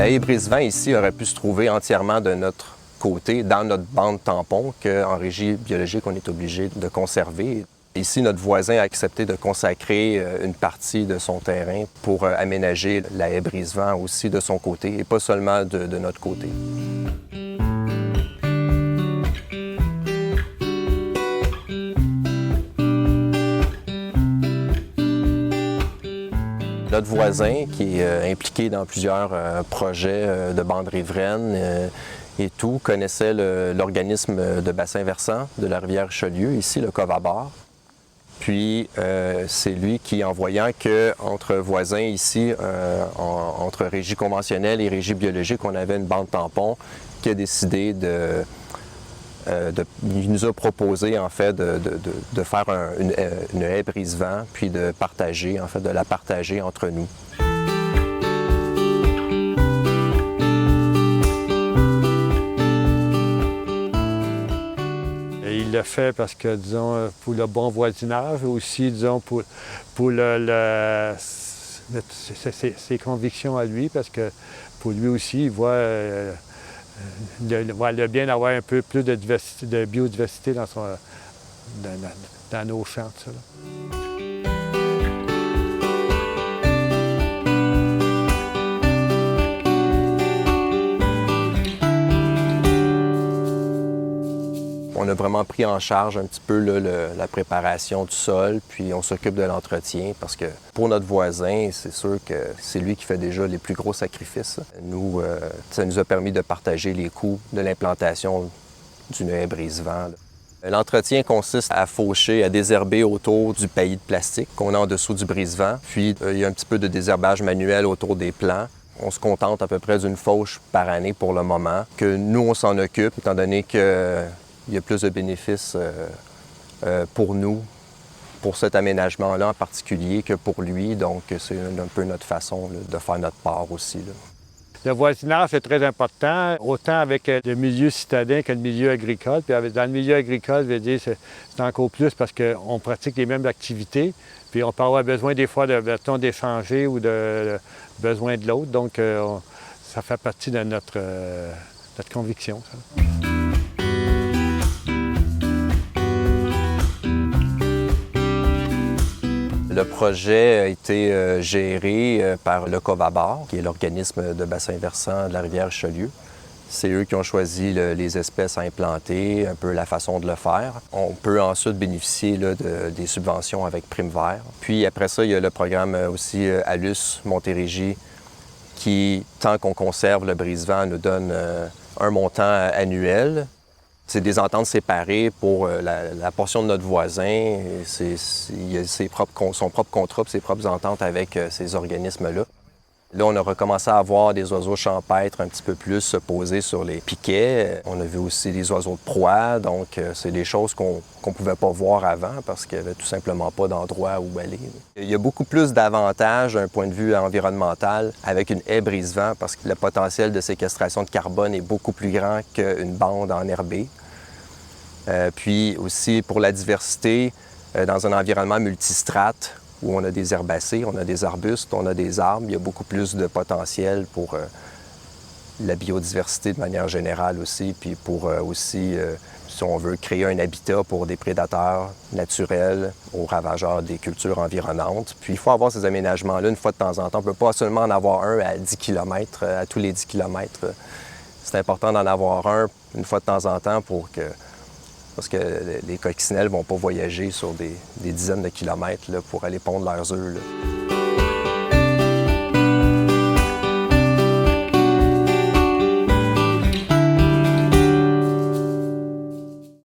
La haie brise-vent ici aurait pu se trouver entièrement de notre côté, dans notre bande tampon, qu'en régie biologique, on est obligé de conserver. Ici, notre voisin a accepté de consacrer une partie de son terrain pour aménager la haie brise-vent aussi de son côté, et pas seulement de notre côté. Notre voisin, qui est impliqué dans plusieurs projets de bandes riveraines et tout, connaissait l'organisme de bassin versant de la rivière Richelieu, ici le Covabord. Puis c'est lui qui, en voyant qu'entre voisins ici, entre régie conventionnelle et régie biologique, on avait une bande tampon, qui a décidé il nous a proposé en fait de faire une haie brise-vent, puis de partager, en fait, de la partager entre nous. Il l'a fait parce que, disons, pour le bon voisinage, aussi, disons, pour ses convictions à lui, parce que pour lui aussi, il voit le bien d'avoir un peu plus de biodiversité dans nos champs. Tout ça, là. On a vraiment pris en charge un petit peu la préparation du sol, puis on s'occupe de l'entretien parce que pour notre voisin, c'est sûr que c'est lui qui fait déjà les plus gros sacrifices. Nous, ça nous a permis de partager les coûts de l'implantation d'une haie brise-vent. L'entretien consiste à faucher, à désherber autour du paillis de plastique qu'on a en dessous du brise-vent. Puis, il y a un petit peu de désherbage manuel autour des plants. On se contente à peu près d'une fauche par année pour le moment, que nous, on s'en occupe, étant donné qu'il y a plus de bénéfices pour nous, pour cet aménagement-là en particulier, que pour lui. Donc, c'est un peu notre façon là, de faire notre part aussi, là. Le voisinage est très important, autant avec le milieu citadin que le milieu agricole. Puis dans le milieu agricole, je veux dire, c'est encore plus parce qu'on pratique les mêmes activités. Puis on peut avoir besoin des fois d'échanger ou de besoin de l'autre. Donc, ça fait partie de notre conviction, ça. Le projet a été géré par le Covabord, qui est l'organisme de bassin versant de la rivière Richelieu. C'est eux qui ont choisi les espèces à implanter, un peu la façon de le faire. On peut ensuite bénéficier là, des subventions avec Prime Vert. Puis après ça, il y a le programme aussi ALUS Montérégie qui, tant qu'on conserve le brise-vent, nous donne un montant annuel. C'est des ententes séparées pour la portion de notre voisin. Il a son propre contrat, ses propres ententes avec ces organismes-là. Là, on a recommencé à voir des oiseaux champêtres un petit peu plus se poser sur les piquets. On a vu aussi des oiseaux de proie, donc c'est des choses qu'on ne pouvait pas voir avant parce qu'il n'y avait tout simplement pas d'endroit où aller. Il y a beaucoup plus d'avantages d'un point de vue environnemental avec une haie brise-vent parce que le potentiel de séquestration de carbone est beaucoup plus grand qu'une bande enherbée. Puis aussi pour la diversité, dans un environnement multistrate, où on a des herbacées, on a des arbustes, on a des arbres, il y a beaucoup plus de potentiel pour la biodiversité de manière générale aussi, puis pour aussi, si on veut, créer un habitat pour des prédateurs naturels aux ravageurs des cultures environnantes. Puis il faut avoir ces aménagements-là une fois de temps en temps. On ne peut pas seulement en avoir un à 10 km, à tous les 10 km. C'est important d'en avoir un une fois de temps en temps parce que les coccinelles ne vont pas voyager sur des dizaines de kilomètres là, pour aller pondre leurs œufs, là.